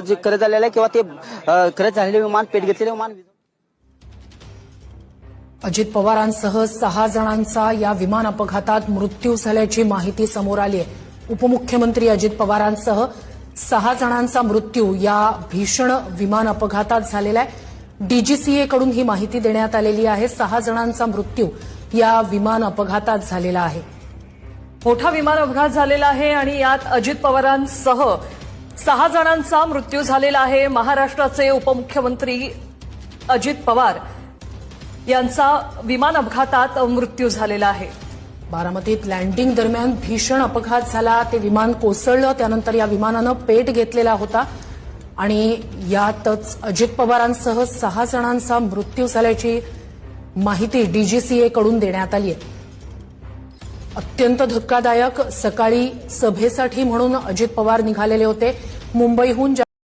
जे खरेदी झालेलं आहे किंवा ते खरेदी झालेले विमान, पेट घेतलेले विमान. अजित पवारांसह 6 जणांचा या विमान अपघातात मृत्यू झाल्याची माहिती समोर आली आहे. उपमुख्यमंत्री अजित पवारांसह 6 जणांचा मृत्यू या भीषण विमान अपघातात झालेला आहे. डीजीसीए कडून ही माहिती देण्यात आलेली आहे. 6 जणांचा मृत्यू या विमान अपघातात झालेला आहे. मोठा विमान अपघात झालेला आहे आणि यात अजित पवारांसह 6 जणांचा मृत्यू झालेला आहे. महाराष्ट्राचे उपमुख्यमंत्री अजित पवार यांचा विमान अपघातात मृत्यू झालेला आहे. बारामतीत लँडिंग दरम्यान भीषण अपघात झाला. ते विमान कोसळलं, त्यानंतर या विमानानं पेट घेतलेला होता आणि यातच अजित पवारांसह 6 जणांचा मृत्यू झाल्याची माहिती डीजीसीए कडून देण्यात आली आहे. अत्यंत धक्कादायक. सकाळी सभेसाठी म्हणून अजित पवार निघालेले होते. मुंबईहून